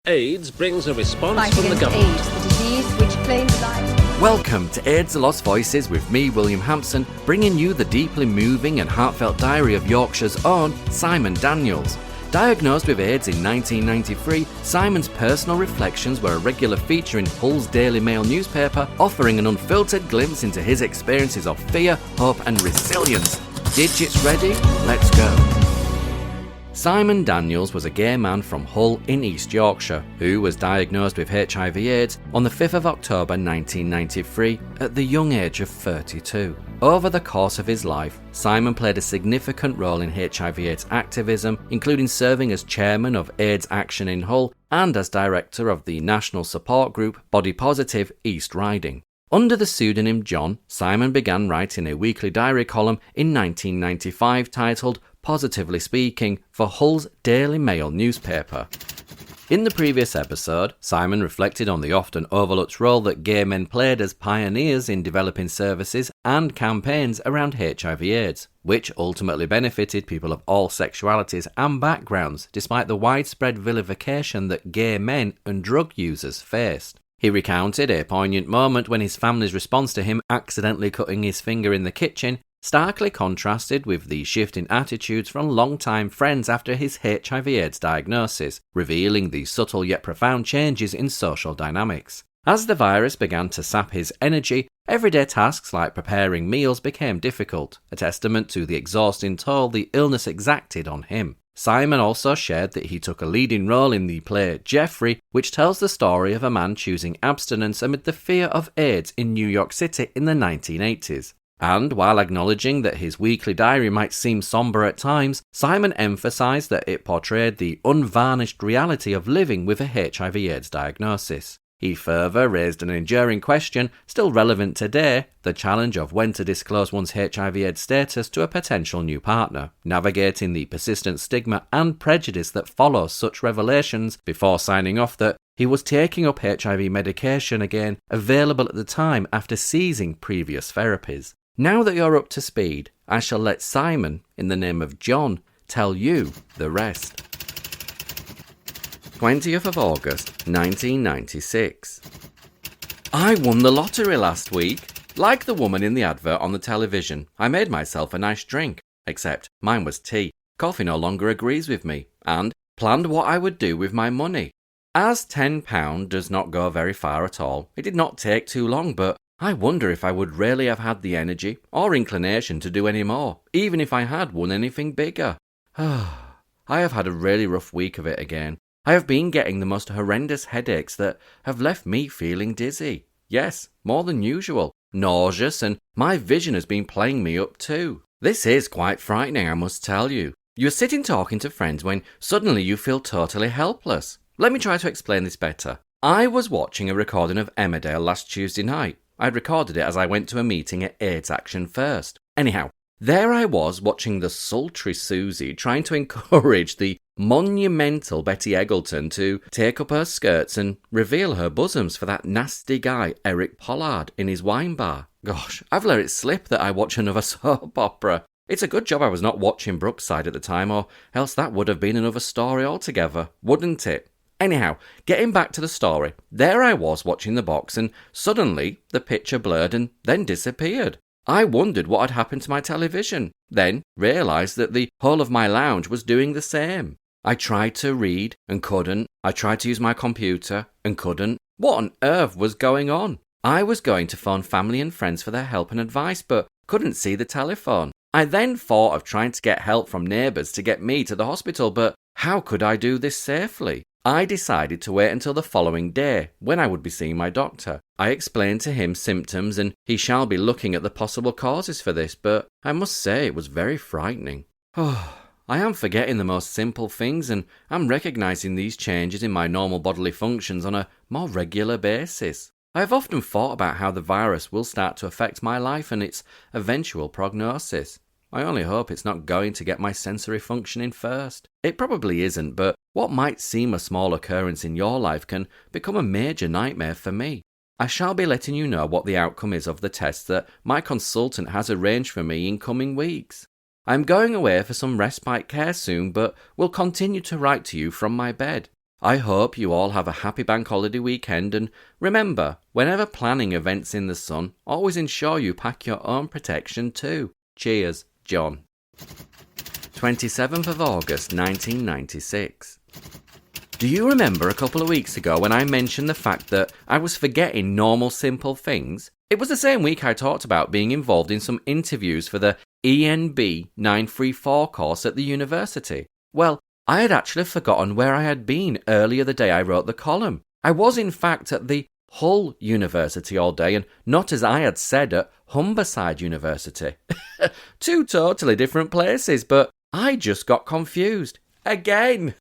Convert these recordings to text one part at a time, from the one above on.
AIDS brings a response Fight from the against government. AIDS, the disease which claims life. Welcome to AIDS The Lost Voices with me, William Hampson, bringing you the deeply moving and heartfelt diary of Yorkshire's own Simon Daniels. Diagnosed with AIDS in 1993, Simon's personal reflections were a regular feature in Hull's Daily Mail newspaper, offering an unfiltered glimpse into his experiences of fear, hope and resilience. Digits ready? Let's go. Simon Daniels was a gay man from Hull in East Yorkshire who was diagnosed with HIV/AIDS on the 5th of October 1993 at the young age of 32. Over the course of his life, Simon played a significant role in HIV/AIDS activism, including serving as chairman of AIDS Action in Hull and as director of the national support group Body Positive East Riding. Under the pseudonym John, Simon began writing a weekly diary column in 1995 titled Positively Speaking for Hull's Daily Mail newspaper. In the previous episode, Simon reflected on the often overlooked role that gay men played as pioneers in developing services and campaigns around HIV/AIDS, which ultimately benefited people of all sexualities and backgrounds despite the widespread vilification that gay men and drug users faced. He recounted a poignant moment when his family's response to him accidentally cutting his finger in the kitchen starkly contrasted with the shift in attitudes from long-time friends after his HIV/AIDS diagnosis, revealing the subtle yet profound changes in social dynamics. As the virus began to sap his energy, everyday tasks like preparing meals became difficult, a testament to the exhausting toll the illness exacted on him. Simon also shared that he took a leading role in the play Jeffrey, which tells the story of a man choosing abstinence amid the fear of AIDS in New York City in the 1980s. And while acknowledging that his weekly diary might seem somber at times, Simon emphasised that it portrayed the unvarnished reality of living with a HIV/AIDS diagnosis. He further raised an enduring question, still relevant today, the challenge of when to disclose one's HIV/AIDS status to a potential new partner, navigating the persistent stigma and prejudice that follows such revelations, before signing off that he was taking up HIV medication again, available at the time after ceasing previous therapies. Now that you're up to speed, I shall let Simon, in the name of John, tell you the rest. 20th of August, 1996. I won the lottery last week. Like the woman in the advert on the television, I made myself a nice drink, except mine was tea. Coffee no longer agrees with me, and planned what I would do with my money. As £10 does not go very far at all, it did not take too long, but I wonder if I would really have had the energy or inclination to do any more, even if I had won anything bigger. I have had a really rough week of it again. I have been getting the most horrendous headaches that have left me feeling dizzy. Yes, more than usual. Nauseous, and my vision has been playing me up too. This is quite frightening, I must tell you. You're sitting talking to friends when suddenly you feel totally helpless. Let me try to explain this better. I was watching a recording of Emmerdale last Tuesday night. I'd recorded it as I went to a meeting at AIDS Action First. Anyhow, there I was watching the sultry Susie trying to encourage the monumental Betty Eggleton to take up her skirts and reveal her bosoms for that nasty guy Eric Pollard in his wine bar. Gosh, I've let it slip that I watch another soap opera. It's a good job I was not watching Brookside at the time, or else that would have been another story altogether, wouldn't it? Anyhow, getting back to the story, there I was watching the box and suddenly the picture blurred and then disappeared. I wondered what had happened to my television, then realised that the whole of my lounge was doing the same. I tried to read and couldn't. I tried to use my computer and couldn't. What on earth was going on? I was going to phone family and friends for their help and advice, but couldn't see the telephone. I then thought of trying to get help from neighbours to get me to the hospital, but how could I do this safely? I decided to wait until the following day, when I would be seeing my doctor. I explained to him symptoms and he shall be looking at the possible causes for this, but I must say it was very frightening. I am forgetting the most simple things and I'm recognising these changes in my normal bodily functions on a more regular basis. I have often thought about how the virus will start to affect my life and its eventual prognosis. I only hope it's not going to get my sensory functioning first. It probably isn't, but what might seem a small occurrence in your life can become a major nightmare for me. I shall be letting you know what the outcome is of the test that my consultant has arranged for me in coming weeks. I'm going away for some respite care soon, but will continue to write to you from my bed. I hope you all have a happy bank holiday weekend, and remember, whenever planning events in the sun, always ensure you pack your own protection too. Cheers, John. 27th of August 1996. Do you remember a couple of weeks ago when I mentioned the fact that I was forgetting normal simple things? It was the same week I talked about being involved in some interviews for the ENB 934 course at the university. Well, I had actually forgotten where I had been earlier the day I wrote the column. I was in fact at the Hull University all day, and not, as I had said, at Humberside University. Two totally different places, but I just got confused. Again!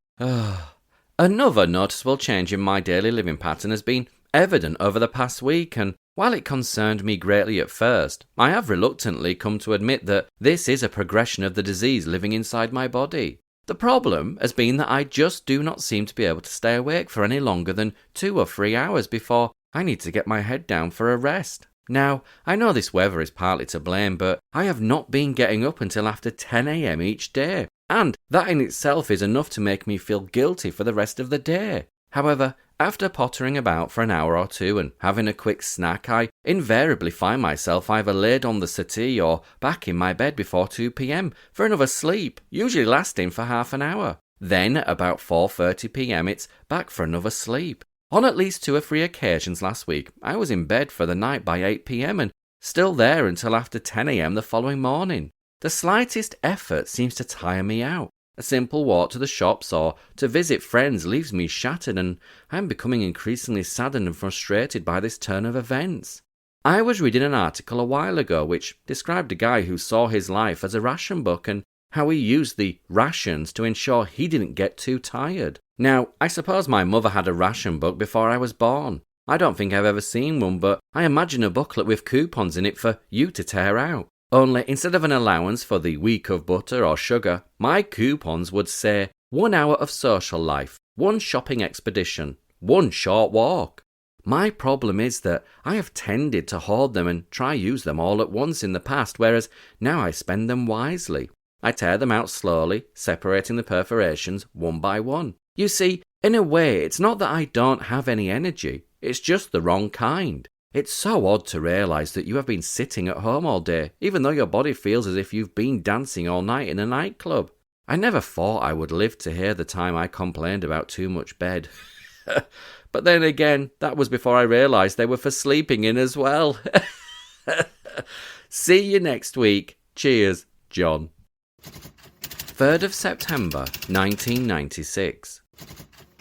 Another noticeable change in my daily living pattern has been evident over the past week, and while it concerned me greatly at first, I have reluctantly come to admit that this is a progression of the disease living inside my body. The problem has been that I just do not seem to be able to stay awake for any longer than 2 or 3 hours before I need to get my head down for a rest. Now, I know this weather is partly to blame, but I have not been getting up until after 10 a.m. each day, and that in itself is enough to make me feel guilty for the rest of the day. However, after pottering about for an hour or two and having a quick snack, I invariably find myself either laid on the settee or back in my bed before 2 p.m. for another sleep, usually lasting for half an hour. Then, at about 4:30 p.m, it's back for another sleep. On at least 2 or 3 occasions last week, I was in bed for the night by 8 p.m. and still there until after 10 a.m. the following morning. The slightest effort seems to tire me out. A simple walk to the shops or to visit friends leaves me shattered, and I am becoming increasingly saddened and frustrated by this turn of events. I was reading an article a while ago which described a guy who saw his life as a ration book and how he used the rations to ensure he didn't get too tired. Now, I suppose my mother had a ration book before I was born. I don't think I've ever seen one, but I imagine a booklet with coupons in it for you to tear out. Only instead of an allowance for the week of butter or sugar, my coupons would say 1 hour of social life, 1 shopping expedition, 1 short walk. My problem is that I have tended to hoard them and try use them all at once in the past, whereas now I spend them wisely. I tear them out slowly, separating the perforations one by one. You see, in a way, it's not that I don't have any energy, it's just the wrong kind. It's so odd to realise that you have been sitting at home all day, even though your body feels as if you've been dancing all night in a nightclub. I never thought I would live to hear the time I complained about too much bed. But then again, that was before I realised they were for sleeping in as well. See you next week. Cheers, John. 3rd of September 1996.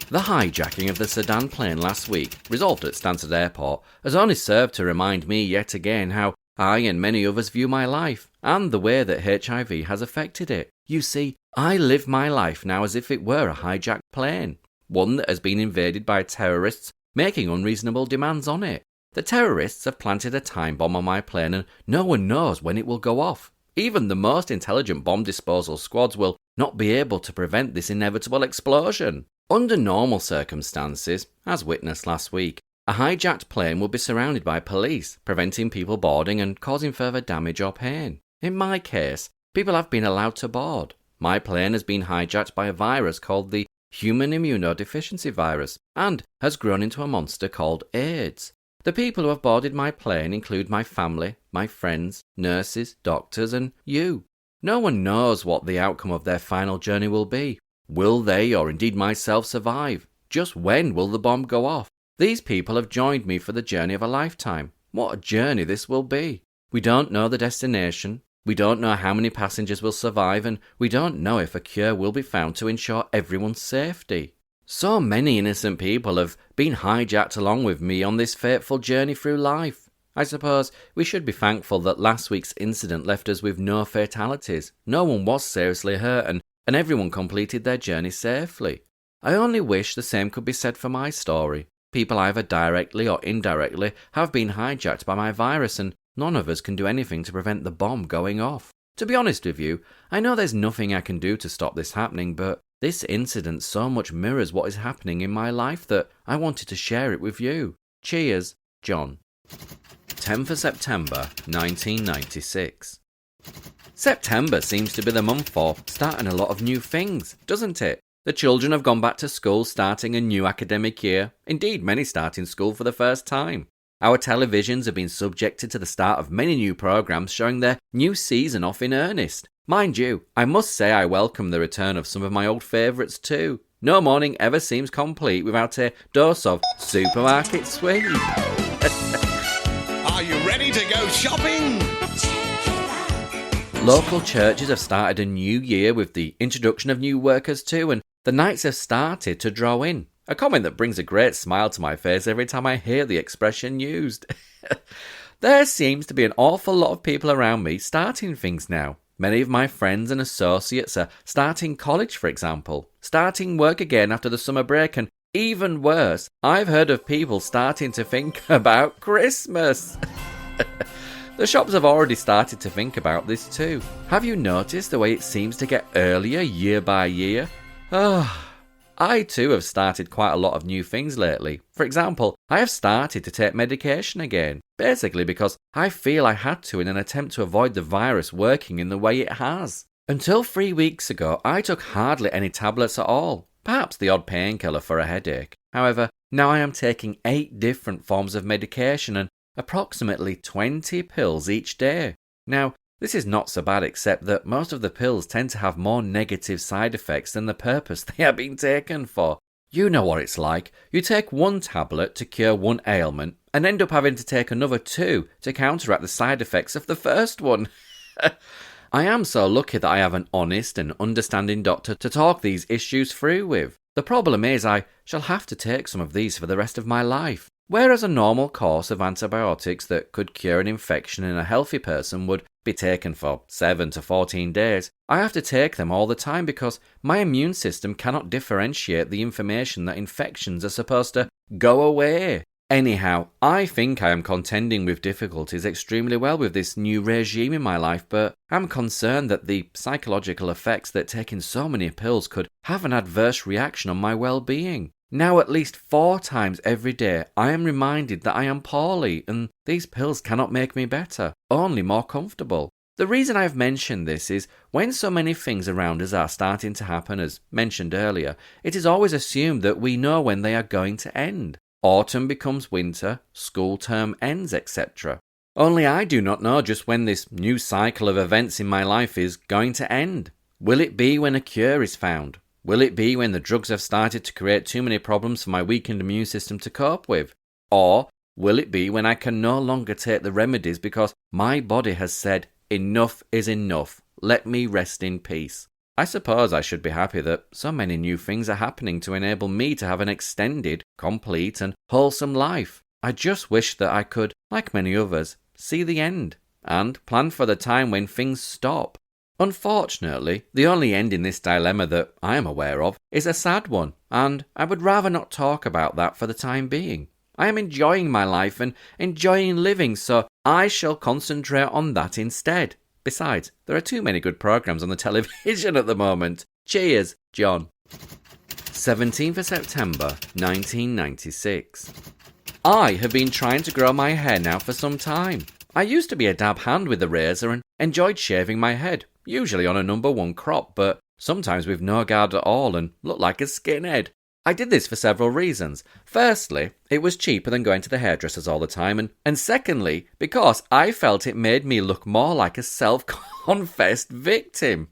The hijacking of the Sudan plane last week, resolved at Stansted Airport, has only served to remind me yet again how I and many others view my life, and the way that HIV has affected it. You see, I live my life now as if it were a hijacked plane, one that has been invaded by terrorists making unreasonable demands on it. The terrorists have planted a time bomb on my plane and no one knows when it will go off. Even the most intelligent bomb disposal squads will not be able to prevent this inevitable explosion. Under normal circumstances, as witnessed last week, a hijacked plane would be surrounded by police, preventing people boarding and causing further damage or pain. In my case, people have been allowed to board. My plane has been hijacked by a virus called the human immunodeficiency virus and has grown into a monster called AIDS. The people who have boarded my plane include my family, my friends, nurses, doctors, and you. No one knows what the outcome of their final journey will be. Will they, or indeed myself, survive? Just when will the bomb go off? These people have joined me for the journey of a lifetime. What a journey this will be. We don't know the destination. We don't know how many passengers will survive, and we don't know if a cure will be found to ensure everyone's safety. So many innocent people have been hijacked along with me on this fateful journey through life. I suppose we should be thankful that last week's incident left us with no fatalities. No one was seriously hurt, and everyone completed their journey safely. I only wish the same could be said for my story. People either directly or indirectly have been hijacked by my virus, and none of us can do anything to prevent the bomb going off. To be honest with you, I know there's nothing I can do to stop this happening, but this incident so much mirrors what is happening in my life that I wanted to share it with you. Cheers, John. 10th of September 1996. September seems to be the month for starting a lot of new things, doesn't it? The children have gone back to school, starting a new academic year. Indeed, many starting school for the first time. Our televisions have been subjected to the start of many new programmes showing their new season off in earnest. Mind you, I must say I welcome the return of some of my old favourites too. No morning ever seems complete without a dose of supermarket sweep. Are you ready to go shopping? Local churches have started a new year with the introduction of new workers too, and the nights have started to draw in. A comment that brings a great smile to my face every time I hear the expression used. There seems to be an awful lot of people around me starting things now. Many of my friends and associates are starting college, for example, starting work again after the summer break, and even worse, I've heard of people starting to think about Christmas. The shops have already started to think about this too. Have you noticed the way it seems to get earlier year by year? I too have started quite a lot of new things lately. For example, I have started to take medication again, basically because I feel I had to in an attempt to avoid the virus working in the way it has. Until 3 weeks ago, I took hardly any tablets at all, perhaps the odd painkiller for a headache. However, now I am taking 8 different forms of medication and approximately 20 pills each day. Now, this is not so bad, except that most of the pills tend to have more negative side effects than the purpose they are being taken for. You know what it's like. You take one tablet to cure one ailment and end up having to take another 2 to counteract the side effects of the first one. I am so lucky that I have an honest and understanding doctor to talk these issues through with. The problem is I shall have to take some of these for the rest of my life. Whereas a normal course of antibiotics that could cure an infection in a healthy person would be taken for 7 to 14 days, I have to take them all the time because my immune system cannot differentiate the information that infections are supposed to go away. Anyhow, I think I am contending with difficulties extremely well with this new regime in my life, but I'm concerned that the psychological effects that taking so many pills could have an adverse reaction on my well-being. Now at least 4 times every day I am reminded that I am poorly and these pills cannot make me better, only more comfortable. The reason I've mentioned this is when so many things around us are starting to happen, as mentioned earlier, it is always assumed that we know when they are going to end. Autumn becomes winter, school term ends, etc. Only I do not know just when this new cycle of events in my life is going to end. Will it be when a cure is found? Will it be when the drugs have started to create too many problems for my weakened immune system to cope with? Or will it be when I can no longer take the remedies because my body has said, enough is enough, let me rest in peace? I suppose I should be happy that so many new things are happening to enable me to have an extended, complete and wholesome life. I just wish that I could, like many others, see the end and plan for the time when things stop. Unfortunately, the only end in this dilemma that I am aware of is a sad one, and I would rather not talk about that for the time being. I am enjoying my life and enjoying living, so I shall concentrate on that instead. Besides, there are too many good programmes on the television at the moment. Cheers, John. 17th of September, 1996. I have been trying to grow my hair now for some time. I used to be a dab hand with the razor and enjoyed shaving my head, usually on a number 1 crop, but sometimes with no guard at all and looked like a skinhead. I did this for several reasons. Firstly, it was cheaper than going to the hairdressers all the time, and secondly, because I felt it made me look more like a self-confessed victim.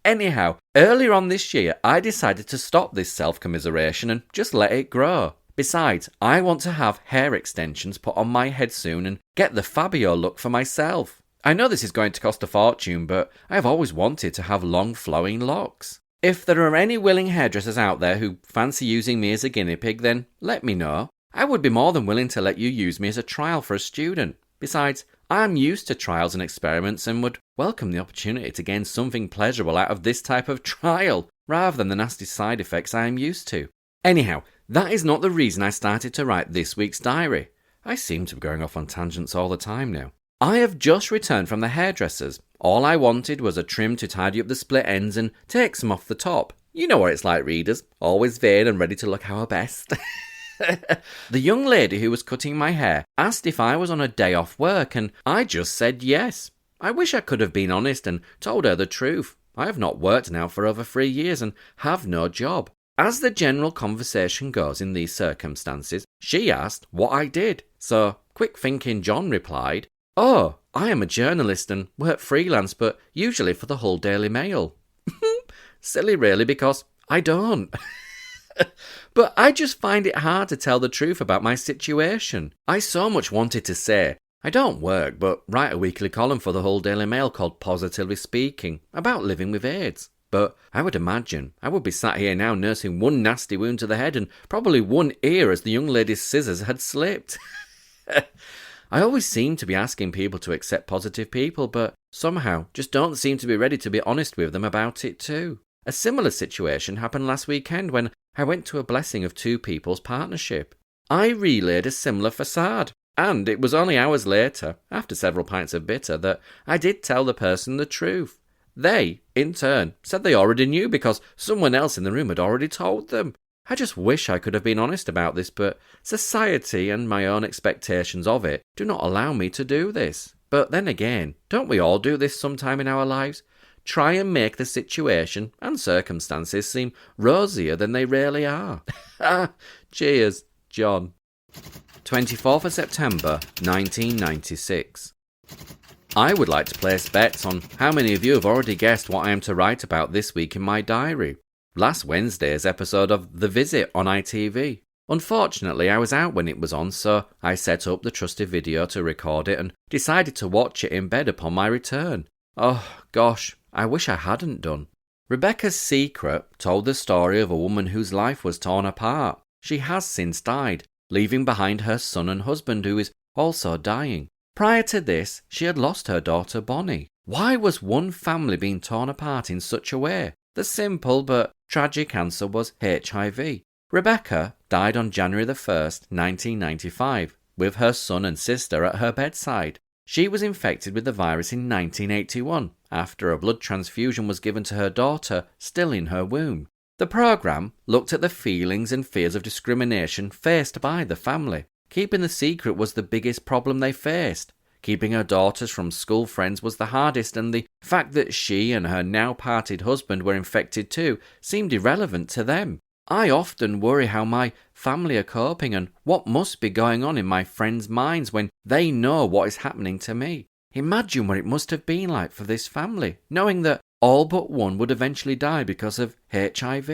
Anyhow, earlier on this year, I decided to stop this self-commiseration and just let it grow. Besides, I want to have hair extensions put on my head soon and get the Fabio look for myself. I know this is going to cost a fortune, but I have always wanted to have long flowing locks. If there are any willing hairdressers out there who fancy using me as a guinea pig, then let me know. I would be more than willing to let you use me as a trial for a student. Besides, I am used to trials and experiments and would welcome the opportunity to gain something pleasurable out of this type of trial, rather than the nasty side effects I am used to. Anyhow, that is not the reason I started to write this week's diary. I seem to be going off on tangents all the time now. I have just returned from the hairdressers. All I wanted was a trim to tidy up the split ends and take some off the top. You know what it's like, readers. Always vain and ready to look our best. The young lady who was cutting my hair asked if I was on a day off work, and I just said yes. I wish I could have been honest and told her the truth. I have not worked now for over 3 years and have no job. As the general conversation goes in these circumstances, she asked what I did. So, quick-thinking John replied, "Oh, I am a journalist and work freelance, but usually for the Hull Daily Mail." Silly really, because I don't. But I just find it hard to tell the truth about my situation. I so much wanted to say, I don't work, but write a weekly column for the Hull Daily Mail called Positively Speaking, about living with AIDS. But I would imagine I would be sat here now nursing one nasty wound to the head and probably one ear as the young lady's scissors had slipped. I always seem to be asking people to accept positive people, but somehow just don't seem to be ready to be honest with them about it too. A similar situation happened last weekend when I went to a blessing of two people's partnership. I relayed a similar facade, and it was only hours later, after several pints of bitter, that I did tell the person the truth. They, in turn, said they already knew because someone else in the room had already told them. I just wish I could have been honest about this, but society and my own expectations of it do not allow me to do this. But then again, don't we all do this sometime in our lives? Try and make the situation and circumstances seem rosier than they really are. Cheers, John. 24th of September, 1996. I would like to place bets on how many of you have already guessed what I am to write about this week in my diary. Last Wednesday's episode of The Visit on ITV. Unfortunately, I was out when it was on, so I set up the trusted video to record it and decided to watch it in bed upon my return. Oh, gosh, I wish I hadn't done. Rebecca's Secret told the story of a woman whose life was torn apart. She has since died, leaving behind her son and husband who is also dying. Prior to this, she had lost her daughter Bonnie. Why was one family being torn apart in such a way? The simple but tragic answer was HIV. Rebecca died on January the 1st, 1995, with her son and sister at her bedside. She was infected with the virus in 1981, after a blood transfusion was given to her daughter, still in her womb. The programme looked at the feelings and fears of discrimination faced by the family. Keeping the secret was the biggest problem they faced. Keeping her daughters from school friends was the hardest, and the fact that she and her now-parted husband were infected too seemed irrelevant to them. I often worry how my family are coping and what must be going on in my friends' minds when they know what is happening to me. Imagine what it must have been like for this family, knowing that all but one would eventually die because of HIV.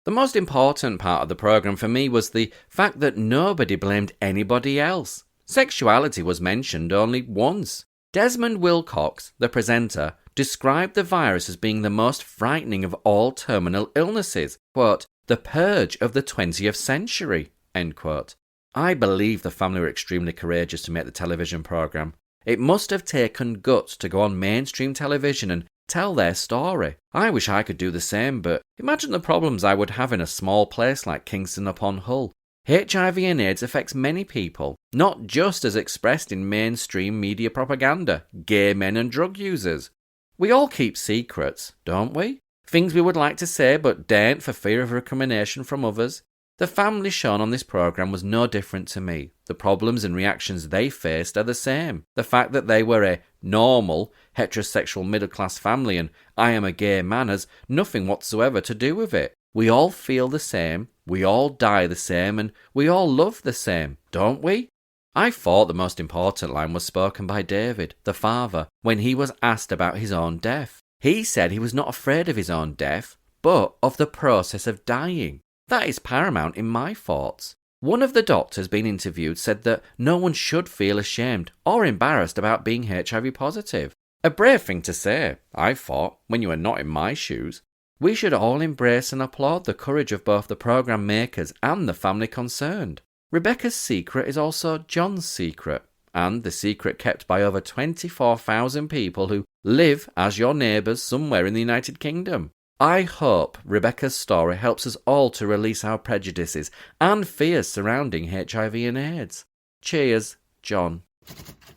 The most important part of the programme for me was the fact that nobody blamed anybody else. Sexuality was mentioned only once. Desmond Wilcox, the presenter, described the virus as being the most frightening of all terminal illnesses. Quote, "the purge of the 20th century," end quote. I believe the family were extremely courageous to make the television programme. It must have taken guts to go on mainstream television and tell their story. I wish I could do the same, but imagine the problems I would have in a small place like Kingston upon Hull. HIV and AIDS affects many people, not just as expressed in mainstream media propaganda, gay men and drug users. We all keep secrets, don't we? Things we would like to say but daren't for fear of recrimination from others. The family shown on this programme was no different to me. The problems and reactions they faced are the same. The fact that they were a normal, heterosexual middle-class family and I am a gay man has nothing whatsoever to do with it. We all feel the same, we all die the same, and we all love the same, don't we? I thought the most important line was spoken by David, the father, when he was asked about his own death. He said he was not afraid of his own death, but of the process of dying. That is paramount in my thoughts. One of the doctors being interviewed said that no one should feel ashamed or embarrassed about being HIV positive. A brave thing to say, I thought, when you are not in my shoes. We should all embrace and applaud the courage of both the programme makers and the family concerned. Rebecca's secret is also John's secret, and the secret kept by over 24,000 people who live as your neighbours somewhere in the United Kingdom. I hope Rebecca's story helps us all to release our prejudices and fears surrounding HIV and AIDS. Cheers, John.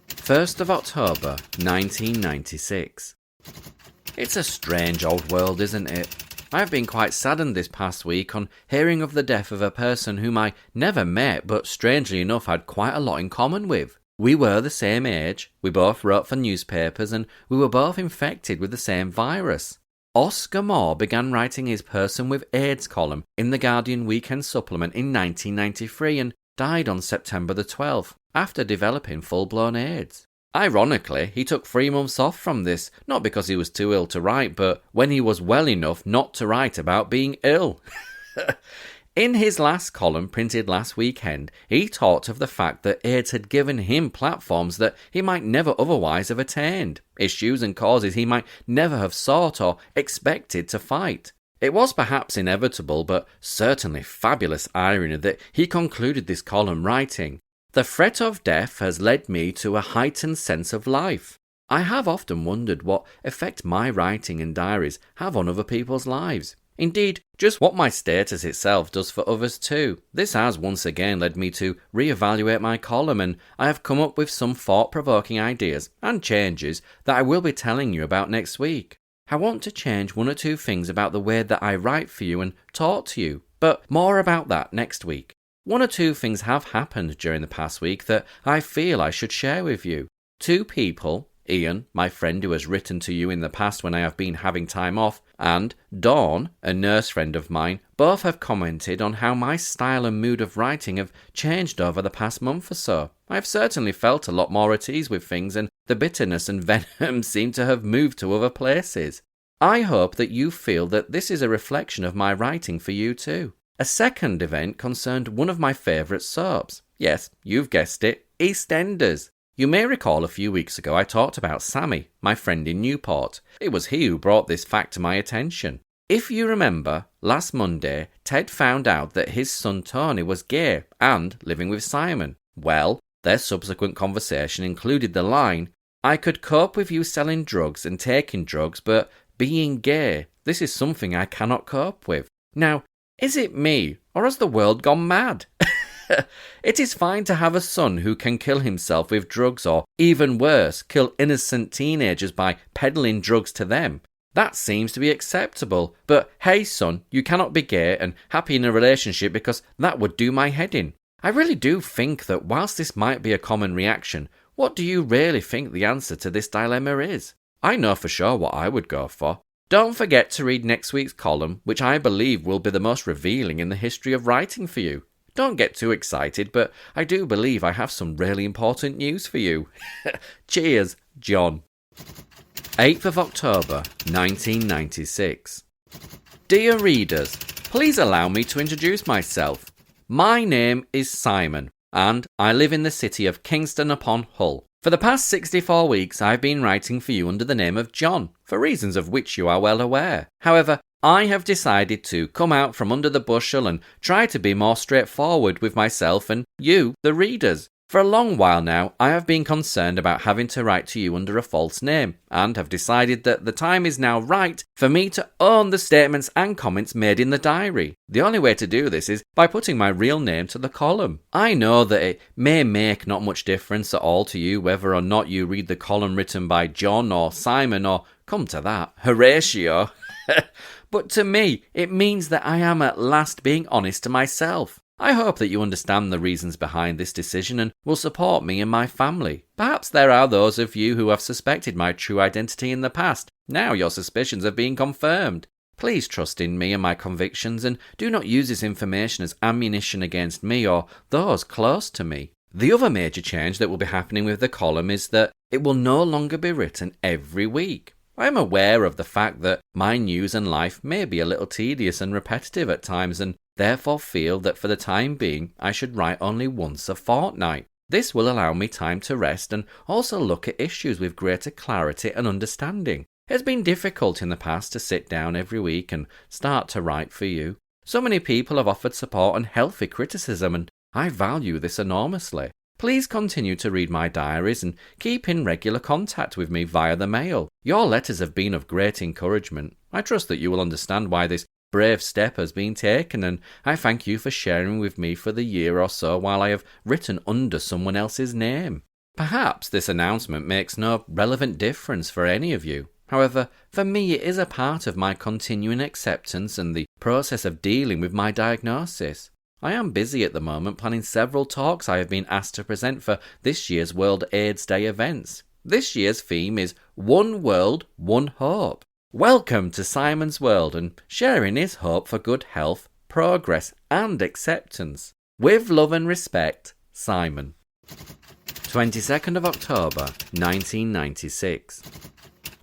1st of October, 1996. It's a strange old world, isn't it? I've been quite saddened this past week on hearing of the death of a person whom I never met but strangely enough had quite a lot in common with. We were the same age, we both wrote for newspapers, and we were both infected with the same virus. Oscar Moore began writing his Person with AIDS column in the Guardian weekend supplement in 1993 and died on September the 12th after developing full-blown AIDS. Ironically, he took 3 months off from this, not because he was too ill to write, but when he was well enough not to write about being ill. In his last column, printed last weekend, he talked of the fact that AIDS had given him platforms that he might never otherwise have attained, issues and causes he might never have sought or expected to fight. It was perhaps inevitable, but certainly fabulous irony that he concluded this column writing, "The threat of death has led me to a heightened sense of life. I have often wondered what effect my writing and diaries have on other people's lives. Indeed, just what my status itself does for others too. This has once again led me to re-evaluate my column, and I have come up with some thought-provoking ideas and changes that I will be telling you about next week. I want to change 1 or 2 things about the way that I write for you and talk to you, but more about that next week. 1 or 2 things have happened during the past week that I feel I should share with you. 2 people, Ian, my friend who has written to you in the past when I have been having time off, and Dawn, a nurse friend of mine, both have commented on how my style and mood of writing have changed over the past month or so. I have certainly felt a lot more at ease with things, and the bitterness and venom seem to have moved to other places. I hope that you feel that this is a reflection of my writing for you too. A second event concerned one of my favourite soaps. Yes, you've guessed it, EastEnders. You may recall a few weeks ago I talked about Sammy, my friend in Newport. It was he who brought this fact to my attention. If you remember, last Monday, Ted found out that his son Tony was gay and living with Simon. Well, their subsequent conversation included the line, "I could cope with you selling drugs and taking drugs, but being gay, this is something I cannot cope with." Now, is it me, or has the world gone mad? It is fine to have a son who can kill himself with drugs or, even worse, kill innocent teenagers by peddling drugs to them. That seems to be acceptable. But hey son, you cannot be gay and happy in a relationship because that would do my head in. I really do think that whilst this might be a common reaction, what do you really think the answer to this dilemma is? I know for sure what I would go for. Don't forget to read next week's column, which I believe will be the most revealing in the history of writing for you. Don't get too excited, but I do believe I have some really important news for you. Cheers, John. 8th of October, 1996. Dear readers, please allow me to introduce myself. My name is Simon, and I live in the city of Kingston upon Hull. For the past 64 weeks, I've been writing for you under the name of John, for reasons of which you are well aware. However, I have decided to come out from under the bushel and try to be more straightforward with myself and you, the readers. For a long while now, I have been concerned about having to write to you under a false name, and have decided that the time is now right for me to own the statements and comments made in the diary. The only way to do this is by putting my real name to the column. I know that it may make not much difference at all to you whether or not you read the column written by John or Simon or, come to that, Horatio. But to me, it means that I am at last being honest to myself. I hope that you understand the reasons behind this decision and will support me and my family. Perhaps there are those of you who have suspected my true identity in the past. Now your suspicions have been confirmed. Please trust in me and my convictions and do not use this information as ammunition against me or those close to me. The other major change that will be happening with the column is that it will no longer be written every week. I am aware of the fact that my news and life may be a little tedious and repetitive at times and therefore feel that for the time being I should write only once a fortnight. This will allow me time to rest and also look at issues with greater clarity and understanding. It has been difficult in the past to sit down every week and start to write for you. So many people have offered support and healthy criticism, and I value this enormously. Please continue to read my diaries and keep in regular contact with me via the mail. Your letters have been of great encouragement. I trust that you will understand why this brave step has been taken, and I thank you for sharing with me for the year or so while I have written under someone else's name. Perhaps this announcement makes no relevant difference for any of you. However, for me it is a part of my continuing acceptance and the process of dealing with my diagnosis. I am busy at the moment planning several talks I have been asked to present for this year's World AIDS Day events. This year's theme is One World, One Hope. Welcome to Simon's world and sharing his hope for good health, progress and acceptance. With love and respect, Simon. 22nd of October, 1996.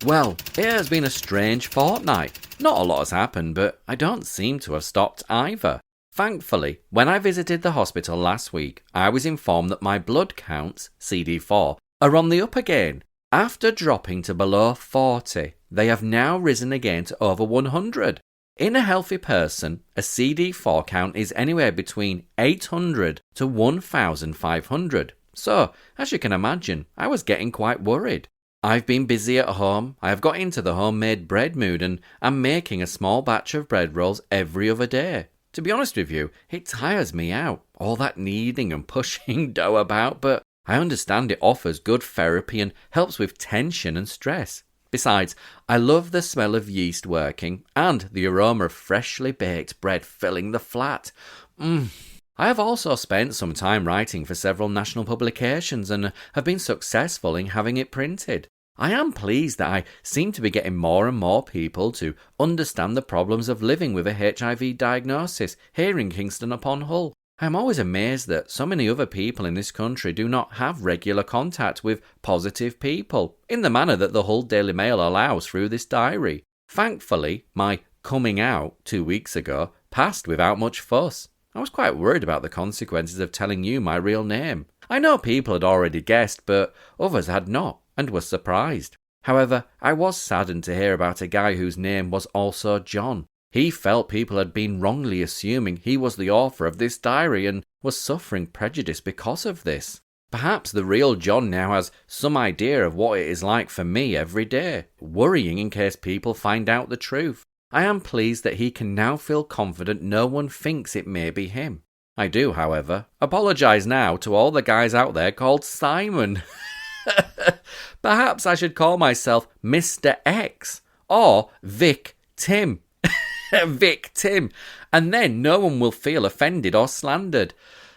Well, it has been a strange fortnight. Not a lot has happened, but I don't seem to have stopped either. Thankfully, when I visited the hospital last week, I was informed that my blood counts, CD4, are on the up again. After dropping to below 40, they have now risen again to over 100. In a healthy person, a CD4 count is anywhere between 800 to 1,500. So, as you can imagine, I was getting quite worried. I've been busy at home. I have got into the homemade bread mood and am making a small batch of bread rolls every other day. To be honest with you, it tires me out, all that kneading and pushing dough about, but I understand it offers good therapy and helps with tension and stress. Besides, I love the smell of yeast working and the aroma of freshly baked bread filling the flat. I have also spent some time writing for several national publications and have been successful in having it printed. I am pleased that I seem to be getting more and more people to understand the problems of living with a HIV diagnosis here in Kingston upon Hull. I am always amazed that so many other people in this country do not have regular contact with positive people in the manner that the Hull Daily Mail allows through this diary. Thankfully, my coming out 2 weeks ago passed without much fuss. I was quite worried about the consequences of telling you my real name. I know people had already guessed, but others had not, and were surprised. However, I was saddened to hear about a guy whose name was also John. He felt people had been wrongly assuming he was the author of this diary and was suffering prejudice because of this. Perhaps the real John now has some idea of what it is like for me every day, worrying in case people find out the truth. I am pleased that he can now feel confident no one thinks it may be him. I do, however, apologise now to all the guys out there called Simon. Perhaps I should call myself Mr. X or Vic Tim. Vic Tim. And then no one will feel offended or slandered.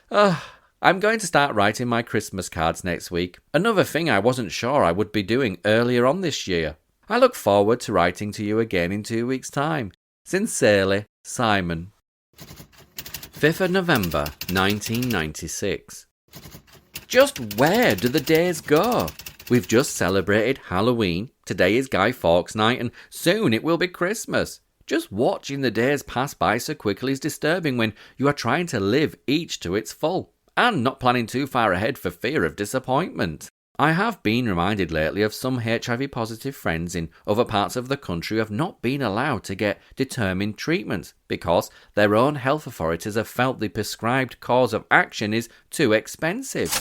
I'm going to start writing my Christmas cards next week. Another thing I wasn't sure I would be doing earlier on this year. I look forward to writing to you again in 2 weeks' time. Sincerely, Simon. 5th of November, 1996. Just where do the days go? We've just celebrated Halloween, today is Guy Fawkes night, and soon it will be Christmas. Just watching the days pass by so quickly is disturbing when you are trying to live each to its full, and not planning too far ahead for fear of disappointment. I have been reminded lately of some HIV-positive friends in other parts of the country who have not been allowed to get determined treatment because their own health authorities have felt the prescribed course of action is too expensive.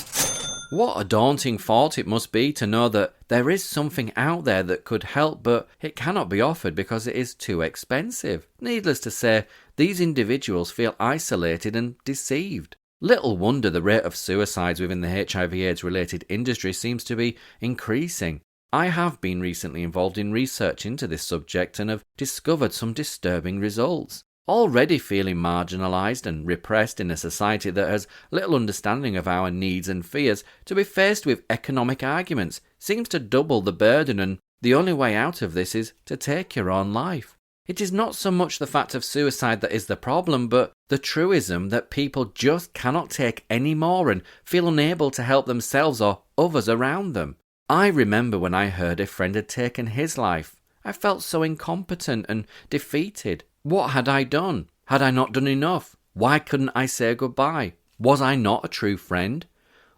What a daunting thought it must be to know that there is something out there that could help, but it cannot be offered because it is too expensive. Needless to say, these individuals feel isolated and deceived. Little wonder the rate of suicides within the HIV/AIDS related industry seems to be increasing. I have been recently involved in research into this subject and have discovered some disturbing results. Already feeling marginalised and repressed in a society that has little understanding of our needs and fears, to be faced with economic arguments seems to double the burden, and the only way out of this is to take your own life. It is not so much the fact of suicide that is the problem, but the truism that people just cannot take any more and feel unable to help themselves or others around them. I remember when I heard a friend had taken his life. I felt so incompetent and defeated. What had I done? Had I not done enough? Why couldn't I say goodbye? Was I not a true friend?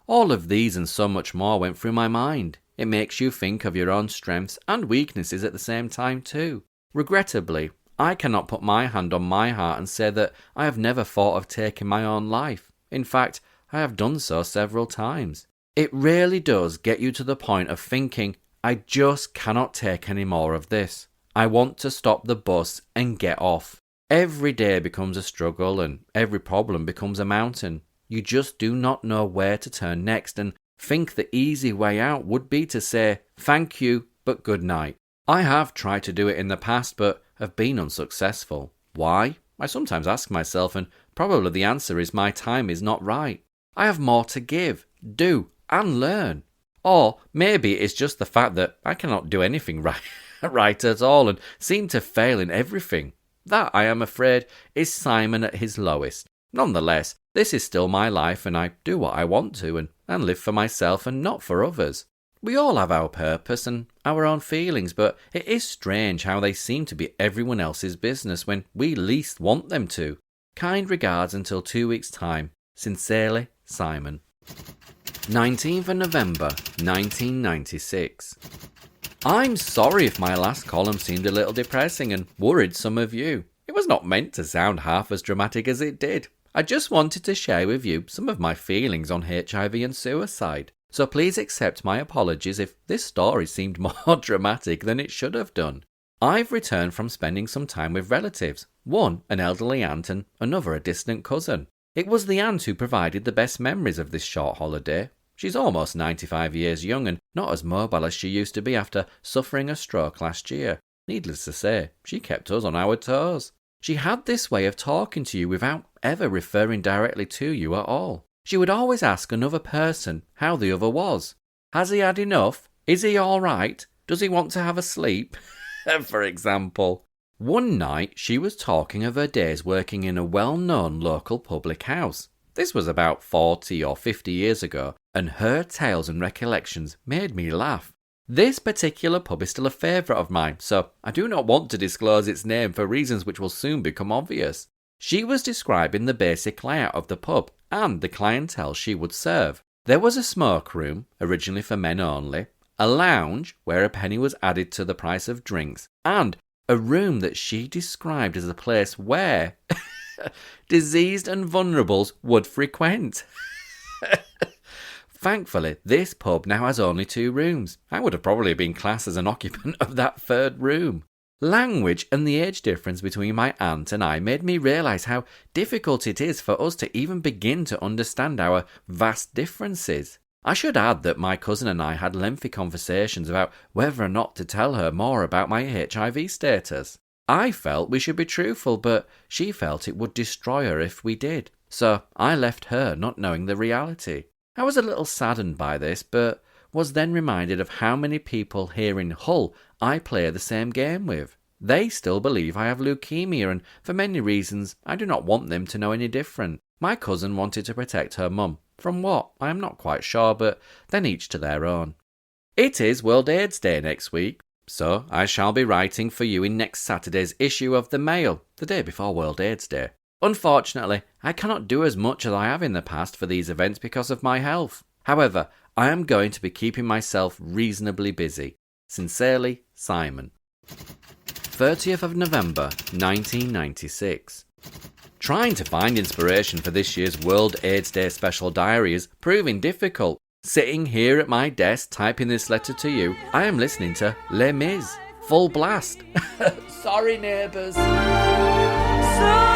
All of these and so much more went through my mind. It makes you think of your own strengths and weaknesses at the same time too. Regrettably, I cannot put my hand on my heart and say that I have never thought of taking my own life. In fact, I have done so several times. It really does get you to the point of thinking, I just cannot take any more of this. I want to stop the bus and get off. Every day becomes a struggle and every problem becomes a mountain. You just do not know where to turn next and think the easy way out would be to say, thank you, but good night. I have tried to do it in the past, but have been unsuccessful. Why? I sometimes ask myself, and probably the answer is my time is not right. I have more to give, do, and learn. Or maybe it's just the fact that I cannot do anything right. right at all and seem to fail in everything. That, I am afraid, is Simon at his lowest. Nonetheless, this is still my life and I do what I want to and live for myself and not for others. We all have our purpose and our own feelings, but it is strange how they seem to be everyone else's business when we least want them to. Kind regards until 2 weeks' time. Sincerely, Simon. 19th of November, 1996. I'm sorry if my last column seemed a little depressing and worried some of you. It was not meant to sound half as dramatic as it did. I just wanted to share with you some of my feelings on HIV and suicide. So please accept my apologies if this story seemed more dramatic than it should have done. I've returned from spending some time with relatives, one an elderly aunt and another a distant cousin. It was the aunt who provided the best memories of this short holiday. She's almost 95 years young and not as mobile as she used to be after suffering a stroke last year. Needless to say, she kept us on our toes. She had this way of talking to you without ever referring directly to you at all. She would always ask another person how the other was. Has he had enough? Is he all right? Does he want to have a sleep? For example. One night she was talking of her days working in a well-known local public house. This was about 40 or 50 years ago, and her tales and recollections made me laugh. This particular pub is still a favourite of mine, so I do not want to disclose its name for reasons which will soon become obvious. She was describing the basic layout of the pub and the clientele she would serve. There was a smoke room, originally for men only, a lounge where a penny was added to the price of drinks, and a room that she described as a place where diseased and vulnerables would frequent. Thankfully, this pub now has only 2 rooms. I would have probably been classed as an occupant of that 3rd room. Language and the age difference between my aunt and I made me realise how difficult it is for us to even begin to understand our vast differences. I should add that my cousin and I had lengthy conversations about whether or not to tell her more about my HIV status. I felt we should be truthful, but she felt it would destroy her if we did. So I left her not knowing the reality. I was a little saddened by this, but was then reminded of how many people here in Hull I play the same game with. They still believe I have leukemia, and for many reasons I do not want them to know any different. My cousin wanted to protect her mum. From what? I am not quite sure, but then each to their own. It is World AIDS Day next week, so I shall be writing for you in next Saturday's issue of the Mail, the day before World AIDS Day. Unfortunately, I cannot do as much as I have in the past for these events because of my health. However, I am going to be keeping myself reasonably busy. Sincerely, Simon. 30th of November, 1996. Trying to find inspiration for this year's World AIDS Day special diary is proving difficult. Sitting here at my desk typing this letter to you, I am listening to Les Mis, full blast. Sorry, neighbours. So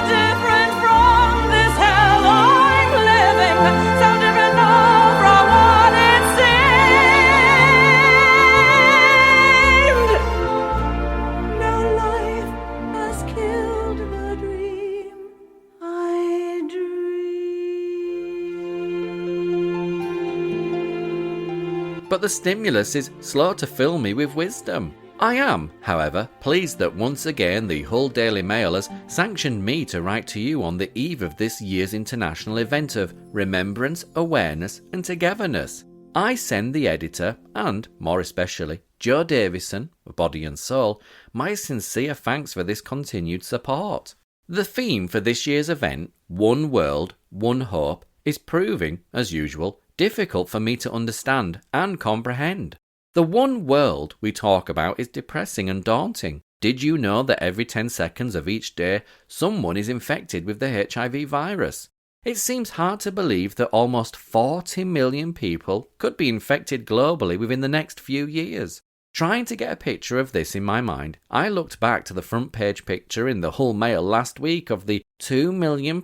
different from this hell I'm living, so different now from what it seemed. Now life has killed the dream I dreamed. But the stimulus is slow to fill me with wisdom. I am, however, pleased that once again the Hull Daily Mail has sanctioned me to write to you on the eve of this year's international event of remembrance, awareness and togetherness. I send the editor, and more especially Joe Davison, of Body and Soul, my sincere thanks for this continued support. The theme for this year's event, One World, One Hope, is proving, as usual, difficult for me to understand and comprehend. The one world we talk about is depressing and daunting. Did you know that every 10 seconds of each day someone is infected with the HIV virus? It seems hard to believe that almost 40 million people could be infected globally within the next few years. Trying to get a picture of this in my mind, I looked back to the front page picture in the Hull Mail last week of the £2 million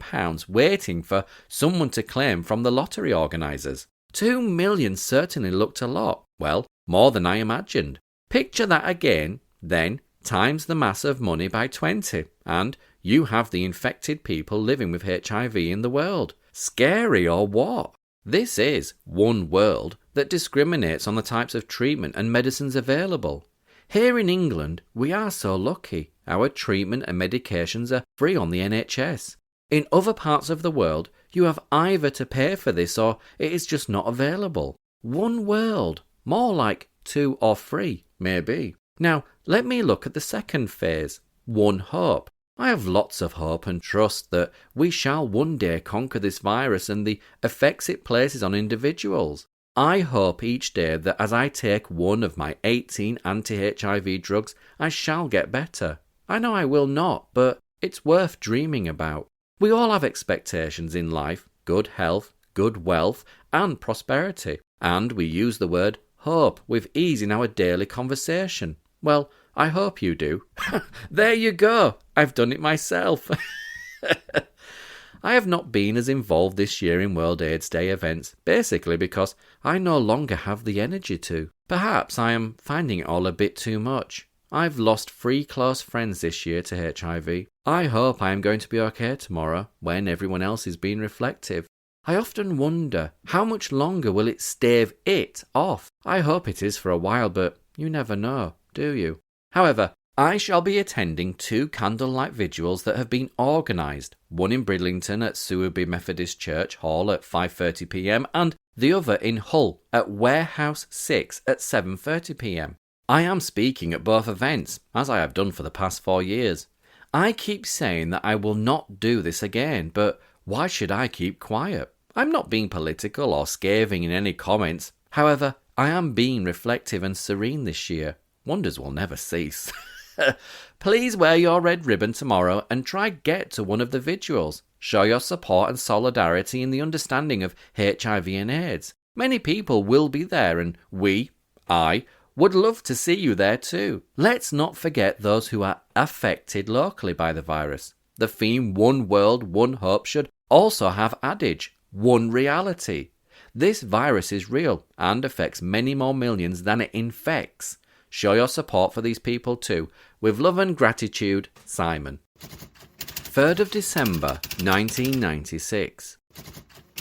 waiting for someone to claim from the lottery organisers. 2 million certainly looked a lot. Well, more than I imagined. Picture that again, then times the mass of money by 20, and you have the infected people living with HIV in the world. Scary or what? This is one world that discriminates on the types of treatment and medicines available. Here in England, we are so lucky. Our treatment and medications are free on the NHS. In other parts of the world, you have either to pay for this or it is just not available. One world, more like 2 or 3, maybe. Now, let me look at the second phase, one hope. I have lots of hope and trust that we shall one day conquer this virus and the effects it places on individuals. I hope each day that as I take one of my 18 anti-HIV drugs, I shall get better. I know I will not, but it's worth dreaming about. We all have expectations in life, good health, good wealth, and prosperity, and we use the word hope with ease in our daily conversation. Well, I hope you do. There you go. I've done it myself. I have not been as involved this year in World AIDS Day events, basically because I no longer have the energy to. Perhaps I am finding it all a bit too much. I've lost 3 close friends this year to HIV. I hope I am going to be okay tomorrow when everyone else is being reflective. I often wonder, how much longer will it stave it off? I hope it is for a while, but you never know, do you? However, I shall be attending 2 candlelight vigils that have been organised, one in Bridlington at Sewerby Methodist Church Hall at 5:30 p.m. and the other in Hull at Warehouse 6 at 7:30 p.m. I am speaking at both events, as I have done for the past 4 years. I keep saying that I will not do this again, but why should I keep quiet? I'm not being political or scathing in any comments. However, I am being reflective and serene this year. Wonders will never cease. Please wear your red ribbon tomorrow and try get to one of the vigils. Show your support and solidarity in the understanding of HIV and AIDS. Many people will be there and I, would love to see you there too. Let's not forget those who are affected locally by the virus. The theme One World, One Hope should also have adage, one reality. This virus is real and affects many more millions than it infects. Show your support for these people too. With love and gratitude, Simon. 3rd of December, 1996.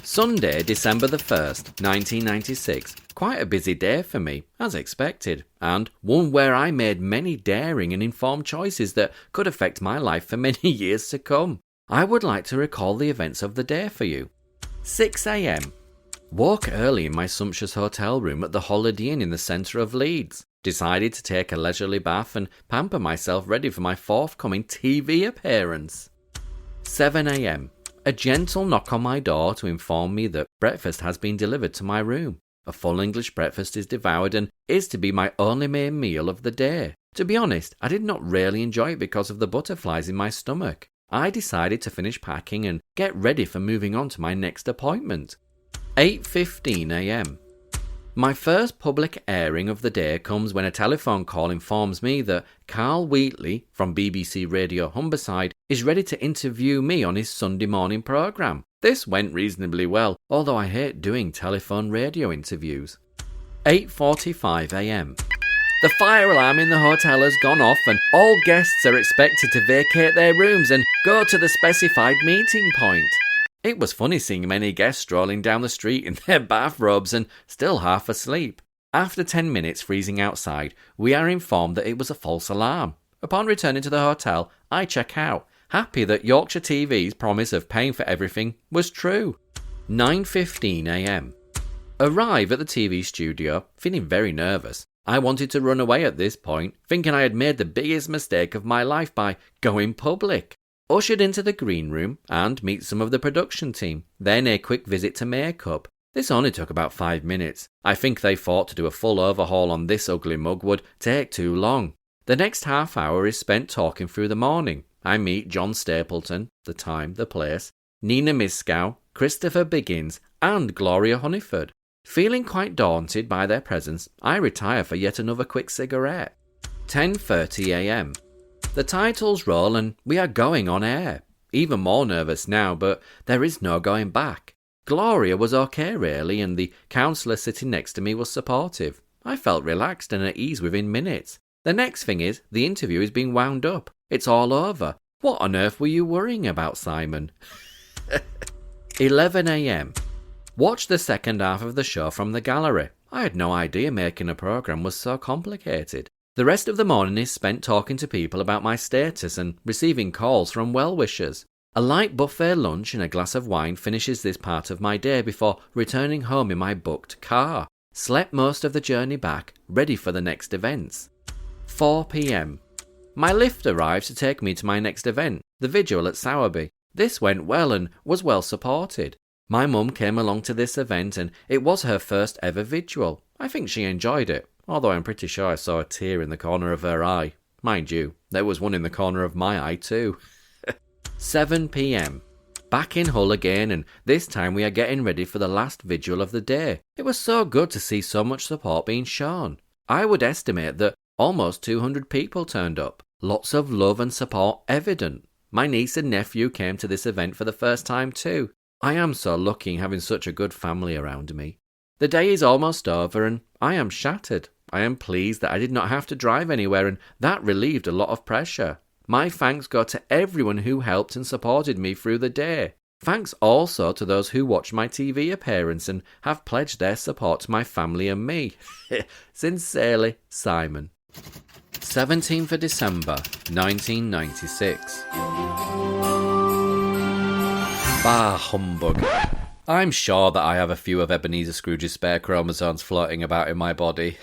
Sunday, December the 1st, 1996. Quite a busy day for me, as expected, and one where I made many daring and informed choices that could affect my life for many years to come. I would like to recall the events of the day for you. 6 a.m. Woke early in my sumptuous hotel room at the Holiday Inn in the centre of Leeds. Decided to take a leisurely bath and pamper myself ready for my forthcoming TV appearance. 7 a.m. A gentle knock on my door to inform me that breakfast has been delivered to my room. A full English breakfast is devoured and is to be my only main meal of the day. To be honest, I did not really enjoy it because of the butterflies in my stomach. I decided to finish packing and get ready for moving on to my next appointment. 8:15 a.m. My first public airing of the day comes when a telephone call informs me that Carl Wheatley from BBC Radio Humberside is ready to interview me on his Sunday morning programme. This went reasonably well, although I hate doing telephone radio interviews. 8:45 a.m. The fire alarm in the hotel has gone off and all guests are expected to vacate their rooms and go to the specified meeting point. It was funny seeing many guests strolling down the street in their bathrobes and still half asleep. After 10 minutes freezing outside, we are informed that it was a false alarm. Upon returning to the hotel, I check out, happy that Yorkshire TV's promise of paying for everything was true. 9:15 a.m. Arrive at the TV studio, feeling very nervous. I wanted to run away at this point, thinking I had made the biggest mistake of my life by going public. Ushered into the green room and meet some of the production team, then a quick visit to makeup. This only took about 5 minutes. I think they thought to do a full overhaul on this ugly mug would take too long. The next half hour is spent talking through the morning. I meet John Stapleton, the time, the place, Nina Miskow, Christopher Biggins and Gloria Hunniford. Feeling quite daunted by their presence, I retire for yet another quick cigarette. 10:30 a.m. The titles roll and we are going on air. Even more nervous now, but there is no going back. Gloria was okay really, and the counsellor sitting next to me was supportive. I felt relaxed and at ease within minutes. The next thing is, the interview is being wound up. It's all over. What on earth were you worrying about, Simon? 11 a.m. Watched the second half of the show from the gallery. I had no idea making a programme was so complicated. The rest of the morning is spent talking to people about my status and receiving calls from well-wishers. A light buffet lunch and a glass of wine finishes this part of my day before returning home in my booked car. Slept most of the journey back, ready for the next events. 4 p.m. My lift arrives to take me to my next event, the vigil at Sowerby. This went well and was well supported. My mum came along to this event and it was her first ever vigil. I think she enjoyed it, although I'm pretty sure I saw a tear in the corner of her eye. Mind you, there was one in the corner of my eye too. 7 p.m. Back in Hull again, and this time we are getting ready for the last vigil of the day. It was so good to see so much support being shown. I would estimate that almost 200 people turned up. Lots of love and support evident. My niece and nephew came to this event for the first time too. I am so lucky having such a good family around me. The day is almost over and I am shattered. I am pleased that I did not have to drive anywhere, and that relieved a lot of pressure. My thanks go to everyone who helped and supported me through the day. Thanks also to those who watched my TV appearance and have pledged their support to my family and me. Sincerely, Simon. 17th of December, 1996. Bah, humbug. I'm sure that I have a few of Ebenezer Scrooge's spare chromosomes floating about in my body.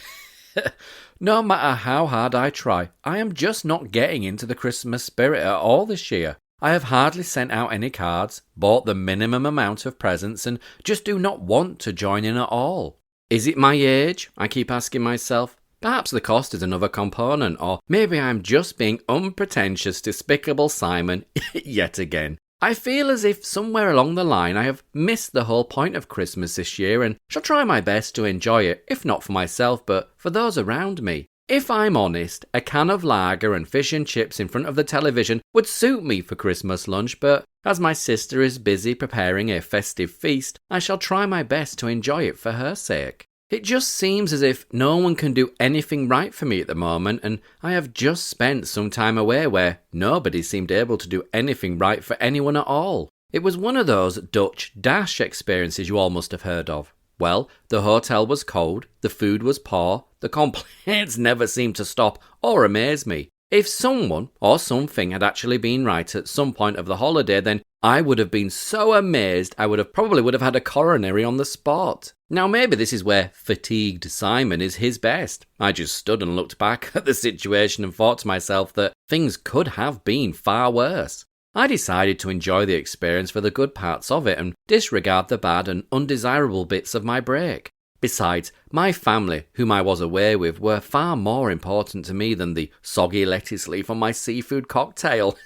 No matter how hard I try, I am just not getting into the Christmas spirit at all this year. I have hardly sent out any cards, bought the minimum amount of presents, and just do not want to join in at all. Is it my age? I keep asking myself. Perhaps the cost is another component, or maybe I'm just being unpretentious, despicable Simon yet again. I feel as if somewhere along the line I have missed the whole point of Christmas this year and shall try my best to enjoy it, if not for myself, but for those around me. If I'm honest, a can of lager and fish and chips in front of the television would suit me for Christmas lunch, but as my sister is busy preparing a festive feast, I shall try my best to enjoy it for her sake. It just seems as if no one can do anything right for me at the moment, and I have just spent some time away where nobody seemed able to do anything right for anyone at all. It was one of those Dutch dash experiences you all must have heard of. Well, the hotel was cold, the food was poor, the complaints never seemed to stop or amaze me. If someone or something had actually been right at some point of the holiday, then I would have been so amazed I would have had a coronary on the spot. Now maybe this is where fatigued Simon is his best. I just stood and looked back at the situation and thought to myself that things could have been far worse. I decided to enjoy the experience for the good parts of it and disregard the bad and undesirable bits of my break. Besides, my family, whom I was away with, were far more important to me than the soggy lettuce leaf on my seafood cocktail.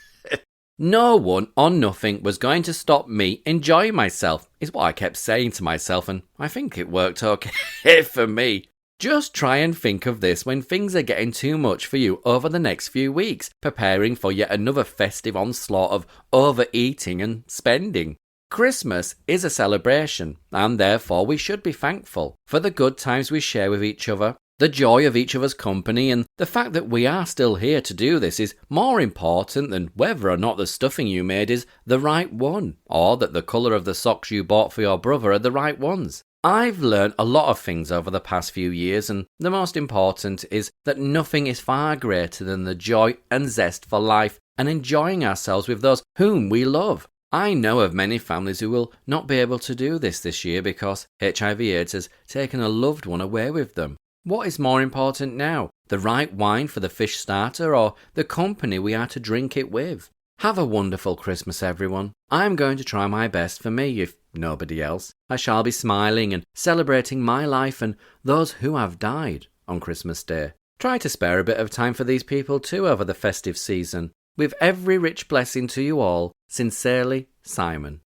No one or nothing was going to stop me enjoying myself, is what I kept saying to myself, and I think it worked okay for me. Just try and think of this when things are getting too much for you over the next few weeks, preparing for yet another festive onslaught of overeating and spending. Christmas is a celebration, and therefore we should be thankful for the good times we share with each other. The joy of each other's company, and the fact that we are still here to do this is more important than whether or not the stuffing you made is the right one, or that the colour of the socks you bought for your brother are the right ones. I've learned a lot of things over the past few years, and the most important is that nothing is far greater than the joy and zest for life and enjoying ourselves with those whom we love. I know of many families who will not be able to do this year because HIV/AIDS has taken a loved one away with them. What is more important now, the right wine for the fish starter or the company we are to drink it with? Have a wonderful Christmas, everyone. I am going to try my best for me, if nobody else. I shall be smiling and celebrating my life and those who have died on Christmas Day. Try to spare a bit of time for these people too over the festive season. With every rich blessing to you all, sincerely, Simon.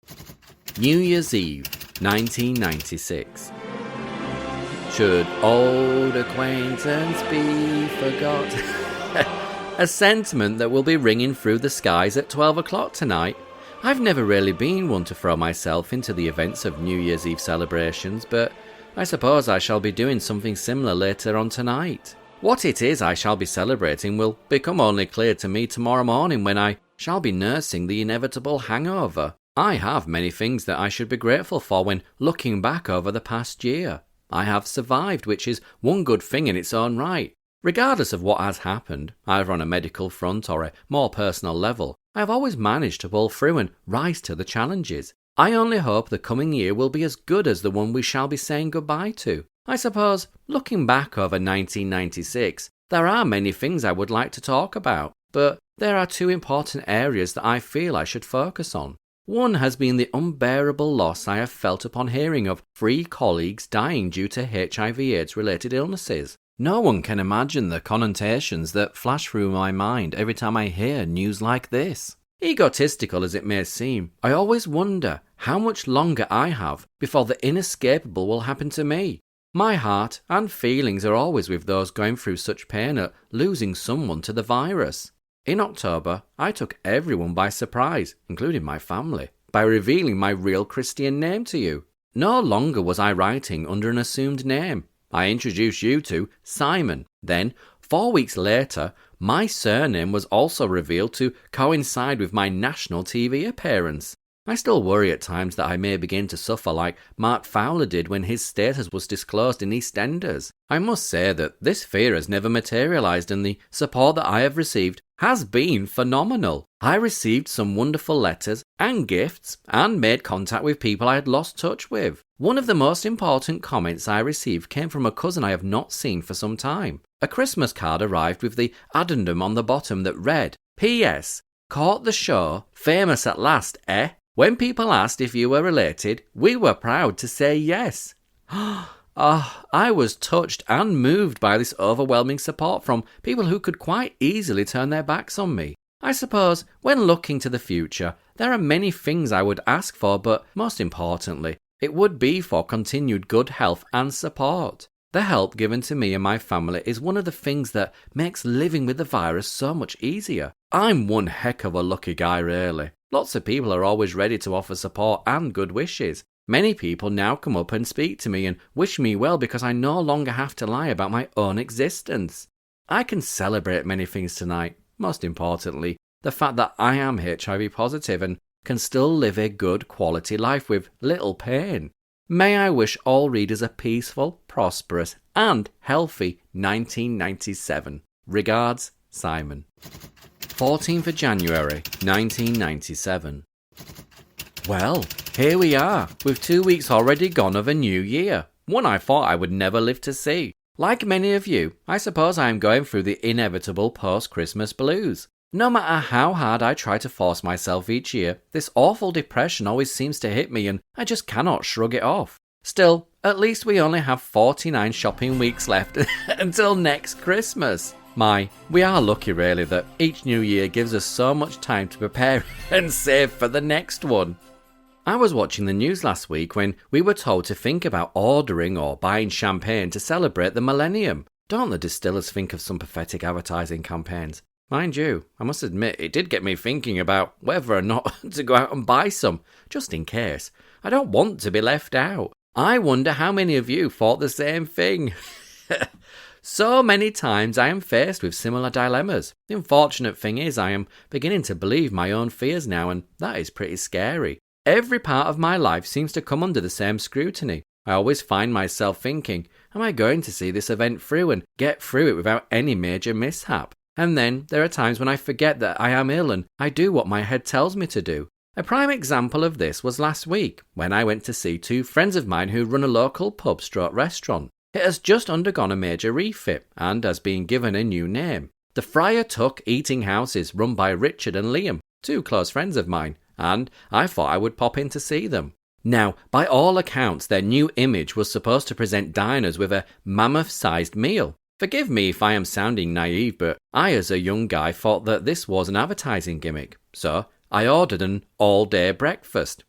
New Year's Eve, 1996. Should old acquaintance be forgot? A sentiment that will be ringing through the skies at 12 o'clock tonight. I've never really been one to throw myself into the events of New Year's Eve celebrations, but I suppose I shall be doing something similar later on tonight. What it is I shall be celebrating will become only clear to me tomorrow morning when I shall be nursing the inevitable hangover. I have many things that I should be grateful for when looking back over the past year. I have survived, which is one good thing in its own right. Regardless of what has happened, either on a medical front or a more personal level, I have always managed to pull through and rise to the challenges. I only hope the coming year will be as good as the one we shall be saying goodbye to. I suppose, looking back over 1996, there are many things I would like to talk about, but there are two important areas that I feel I should focus on. One has been the unbearable loss I have felt upon hearing of 3 colleagues dying due to HIV/AIDS related illnesses. No one can imagine the connotations that flash through my mind every time I hear news like this. Egotistical as it may seem, I always wonder how much longer I have before the inescapable will happen to me. My heart and feelings are always with those going through such pain at losing someone to the virus. In October, I took everyone by surprise, including my family, by revealing my real Christian name to you. No longer was I writing under an assumed name. I introduced you to Simon. Then, 4 weeks later, my surname was also revealed to coincide with my national TV appearance. I still worry at times that I may begin to suffer like Mark Fowler did when his status was disclosed in EastEnders. I must say that this fear has never materialised, and the support that I have received has been phenomenal. I received some wonderful letters and gifts and made contact with people I had lost touch with. One of the most important comments I received came from a cousin I have not seen for some time. A Christmas card arrived with the addendum on the bottom that read, "P.S. Caught the show, famous at last, eh? When people asked if you were related, we were proud to say yes." I was touched and moved by this overwhelming support from people who could quite easily turn their backs on me. I suppose, when looking to the future, there are many things I would ask for, but most importantly, it would be for continued good health and support. The help given to me and my family is one of the things that makes living with the virus so much easier. I'm one heck of a lucky guy, really. Lots of people are always ready to offer support and good wishes. Many people now come up and speak to me and wish me well because I no longer have to lie about my own existence. I can celebrate many things tonight, most importantly, the fact that I am HIV positive and can still live a good quality life with little pain. May I wish all readers a peaceful, prosperous and healthy 1997. Regards, Simon. 14th of January 1997. Well, here we are, with 2 weeks already gone of a new year, one I thought I would never live to see. Like many of you, I suppose I am going through the inevitable post-Christmas blues. No matter how hard I try to force myself each year, this awful depression always seems to hit me and I just cannot shrug it off. Still, at least we only have 49 shopping weeks left until next Christmas. We are lucky really that each new year gives us so much time to prepare and save for the next one. I was watching the news last week when we were told to think about ordering or buying champagne to celebrate the millennium. Don't the distillers think of some pathetic advertising campaigns? Mind you, I must admit it did get me thinking about whether or not to go out and buy some, just in case. I don't want to be left out. I wonder how many of you thought the same thing. So many times I am faced with similar dilemmas. The unfortunate thing is I am beginning to believe my own fears now, and that is pretty scary. Every part of my life seems to come under the same scrutiny. I always find myself thinking, am I going to see this event through and get through it without any major mishap? And then there are times when I forget that I am ill and I do what my head tells me to do. A prime example of this was last week when I went to see 2 friends of mine who run a local pub/restaurant. It has just undergone a major refit and has been given a new name. The Friar Tuck Eating House is run by Richard and Liam, 2 close friends of mine, and I thought I would pop in to see them. Now, by all accounts, their new image was supposed to present diners with a mammoth-sized meal. Forgive me if I am sounding naive, but I as a young guy thought that this was an advertising gimmick. So I ordered an all-day breakfast,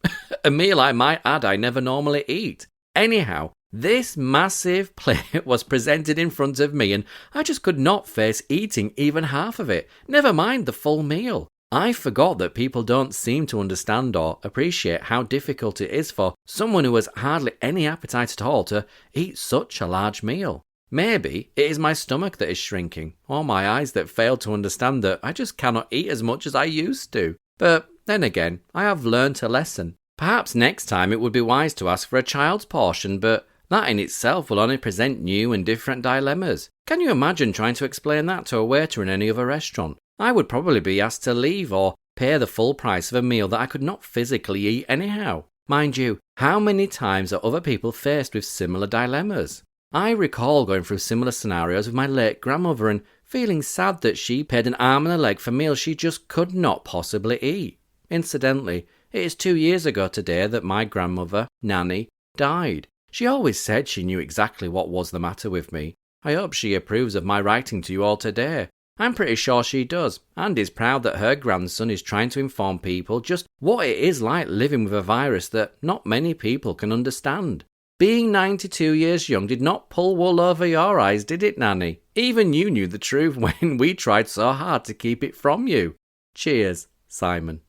a meal I might add I never normally eat. Anyhow, this massive plate was presented in front of me and I just could not face eating even half of it, never mind the full meal. I forgot that people don't seem to understand or appreciate how difficult it is for someone who has hardly any appetite at all to eat such a large meal. Maybe it is my stomach that is shrinking, or my eyes that fail to understand that I just cannot eat as much as I used to. But then again, I have learnt a lesson. Perhaps next time it would be wise to ask for a child's portion, but That in itself will only present new and different dilemmas. Can you imagine trying to explain that to a waiter in any other restaurant? I would probably be asked to leave or pay the full price of a meal that I could not physically eat anyhow. Mind you, how many times are other people faced with similar dilemmas? I recall going through similar scenarios with my late grandmother and feeling sad that she paid an arm and a leg for meals she just could not possibly eat. Incidentally, it is 2 years ago today that my grandmother, Nanny, died. She always said she knew exactly what was the matter with me. I hope she approves of my writing to you all today. I'm pretty sure she does, and is proud that her grandson is trying to inform people just what it is like living with a virus that not many people can understand. Being 92 years young did not pull wool over your eyes, did it, Nanny? Even you knew the truth when we tried so hard to keep it from you. Cheers, Simon.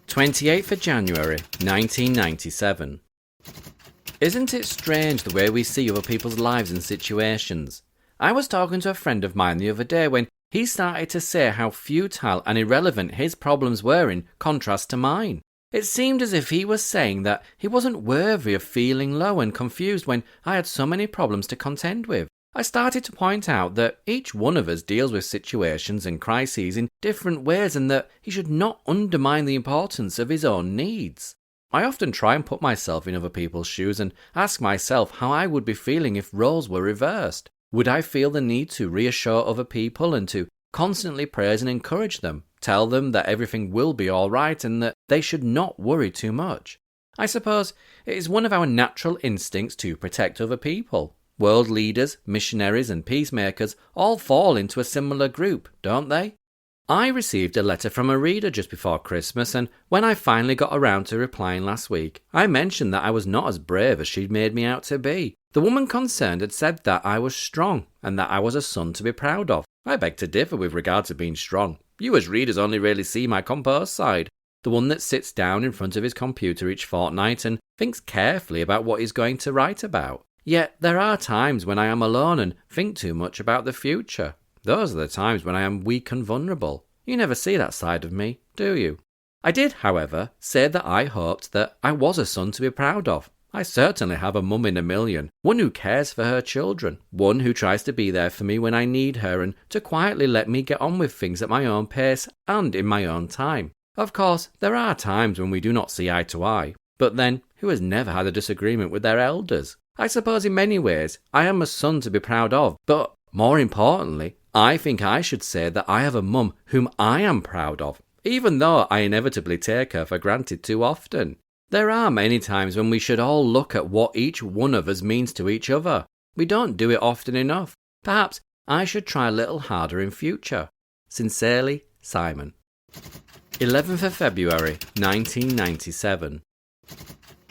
28th of January, 1997. Isn't it strange the way we see other people's lives and situations? I was talking to a friend of mine the other day when he started to say how futile and irrelevant his problems were in contrast to mine. It seemed as if he was saying that he wasn't worthy of feeling low and confused when I had so many problems to contend with. I started to point out that each one of us deals with situations and crises in different ways and that he should not undermine the importance of his own needs. I often try and put myself in other people's shoes and ask myself how I would be feeling if roles were reversed. Would I feel the need to reassure other people and to constantly praise and encourage them, tell them that everything will be all right and that they should not worry too much? I suppose it is one of our natural instincts to protect other people. World leaders, missionaries and peacemakers all fall into a similar group, don't they? I received a letter from a reader just before Christmas, and when I finally got around to replying last week, I mentioned that I was not as brave as she'd made me out to be. The woman concerned had said that I was strong, and that I was a son to be proud of. I beg to differ with regard to being strong. You as readers only really see my composed side, the one that sits down in front of his computer each fortnight and thinks carefully about what he's going to write about. Yet there are times when I am alone and think too much about the future. Those are the times when I am weak and vulnerable. You never see that side of me, do you? I did, however, say that I hoped that I was a son to be proud of. I certainly have a mum in a million, one who cares for her children, one who tries to be there for me when I need her and to quietly let me get on with things at my own pace and in my own time. Of course, there are times when we do not see eye to eye, but then, who has never had a disagreement with their elders? I suppose in many ways, I am a son to be proud of, but more importantly, I think I should say that I have a mum whom I am proud of, even though I inevitably take her for granted too often. There are many times when we should all look at what each one of us means to each other. We don't do it often enough. Perhaps I should try a little harder in future. Sincerely, Simon. 11th of February, 1997.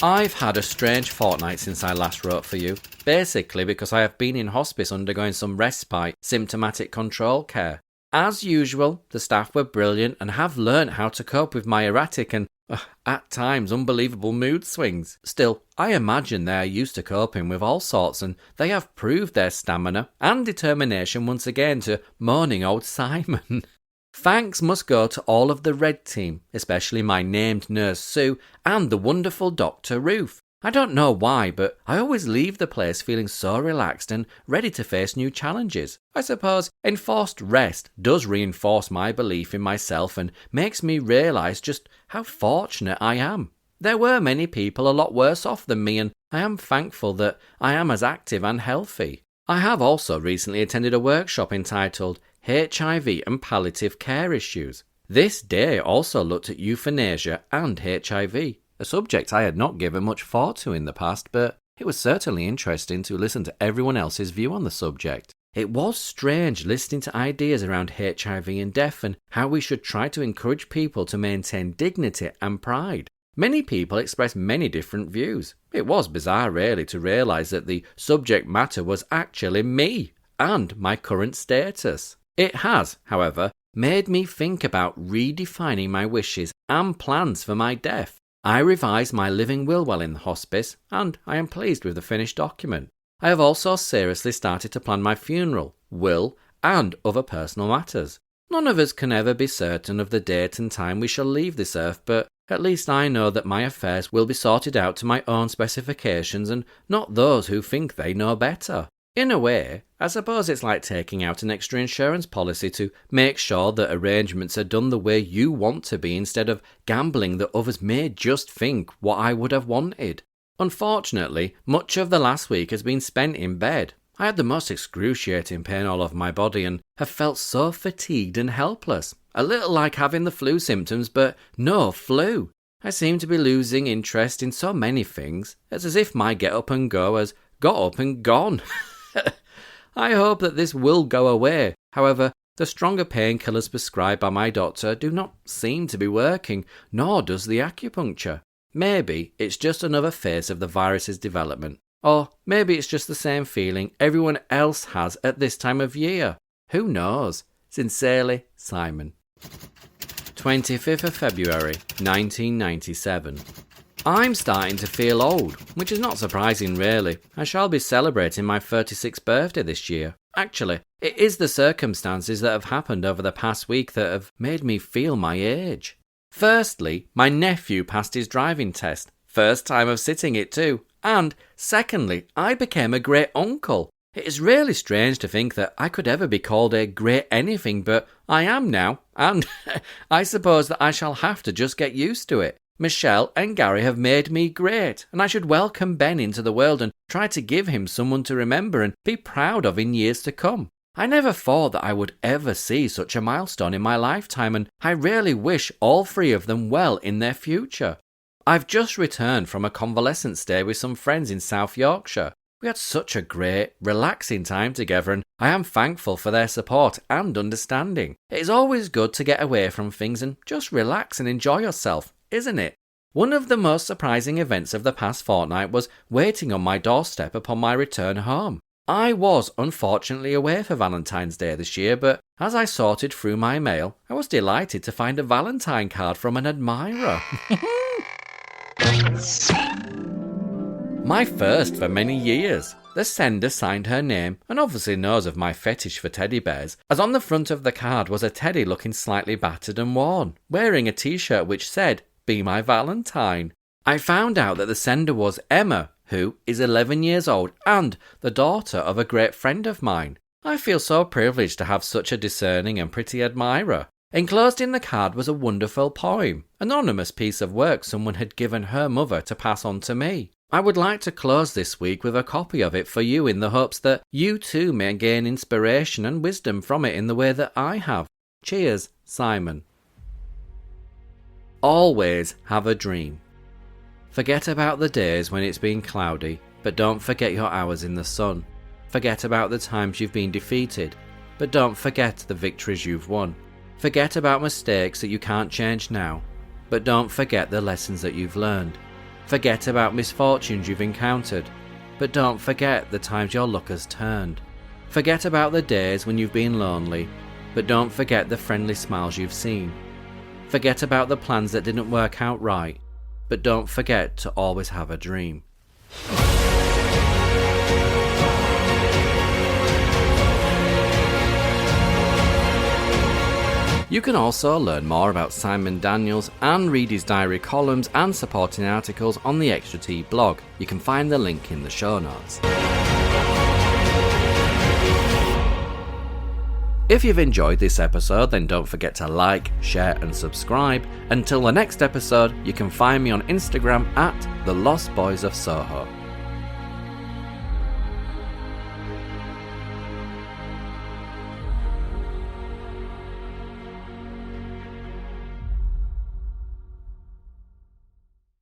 I've had a strange fortnight since I last wrote for you, basically because I have been in hospice undergoing some respite, symptomatic control care. As usual, the staff were brilliant and have learnt how to cope with my erratic and, at times, unbelievable mood swings. Still, I imagine they are used to coping with all sorts and they have proved their stamina and determination once again to moaning old Simon. Thanks must go to all of the Red Team, especially my named nurse Sue and the wonderful Dr. Ruth. I don't know why, but I always leave the place feeling so relaxed and ready to face new challenges. I suppose enforced rest does reinforce my belief in myself and makes me realise just how fortunate I am. There were many people a lot worse off than me, and I am thankful that I am as active and healthy. I have also recently attended a workshop entitled HIV and Palliative Care Issues. This day also looked at euthanasia and HIV, a subject I had not given much thought to in the past, but it was certainly interesting to listen to everyone else's view on the subject. It was strange listening to ideas around HIV and death and how we should try to encourage people to maintain dignity and pride. Many people expressed many different views. It was bizarre really to realise that the subject matter was actually me and my current status. It has, however, made me think about redefining my wishes and plans for my death. I revised my living will while in the hospice, and I am pleased with the finished document. I have also seriously started to plan my funeral, will, and other personal matters. None of us can ever be certain of the date and time we shall leave this earth, but At least I know that my affairs will be sorted out to my own specifications and not those who think they know better. In a way, I suppose it's like taking out an extra insurance policy to make sure that arrangements are done the way you want to be instead of gambling that others may just think what I would have wanted. Unfortunately, much of the last week has been spent in bed. I had the most excruciating pain all over my body and have felt so fatigued and helpless. A little like having the flu symptoms, but no flu. I seem to be losing interest in so many things. It's as if my get up and go has got up and gone. I hope that this will go away. However, the stronger painkillers prescribed by my doctor do not seem to be working, nor does the acupuncture. Maybe it's just another phase of the virus's development. Or maybe it's just the same feeling everyone else has at this time of year. Who knows? Sincerely, Simon. 25th of February, 1997. I'm starting to feel old, which is not surprising really. I shall be celebrating my 36th birthday this year. Actually, it is the circumstances that have happened over the past week that have made me feel my age. Firstly, my nephew passed his driving test. First time of sitting it too. And secondly, I became a great uncle. It is really strange to think that I could ever be called a great anything, but I am now, and I suppose that I shall have to just get used to it. Michelle and Gary have made me great, and I should welcome Ben into the world and try to give him someone to remember and be proud of in years to come. I never thought that I would ever see such a milestone in my lifetime, and I really wish all three of them well in their future. I've just returned from a convalescent stay with some friends in South Yorkshire. We had such a great, relaxing time together, and I am thankful for their support and understanding. It is always good to get away from things and just relax and enjoy yourself, isn't it? One of the most surprising events of the past fortnight was waiting on my doorstep upon my return home. I was unfortunately away for Valentine's Day this year, but as I sorted through my mail, I was delighted to find a Valentine card from an admirer. My first for many years. The sender signed her name and obviously knows of my fetish for teddy bears, as on the front of the card was a teddy looking slightly battered and worn, wearing a t-shirt which said, "Be my Valentine." I found out that the sender was Emma, who is 11 years old and the daughter of a great friend of mine. I feel so privileged to have such a discerning and pretty admirer. Enclosed in the card was a wonderful poem, an anonymous piece of work someone had given her mother to pass on to me. I would like to close this week with a copy of it for you in the hopes that you too may gain inspiration and wisdom from it in the way that I have. Cheers, Simon. Always have a dream. Forget about the days when it's been cloudy, but don't forget your hours in the sun. Forget about the times you've been defeated, but don't forget the victories you've won. Forget about mistakes that you can't change now, but don't forget the lessons that you've learned. Forget about misfortunes you've encountered, but don't forget the times your luck has turned. Forget about the days when you've been lonely, but don't forget the friendly smiles you've seen. Forget about the plans that didn't work out right, but don't forget to always have a dream. You can also learn more about Simon Daniels and read his diary columns and supporting articles on the Extra T blog. You can find the link in the show notes. If you've enjoyed this episode, then don't forget to like, share and subscribe. Until the next episode, you can find me on Instagram at The Lost Boys of Soho.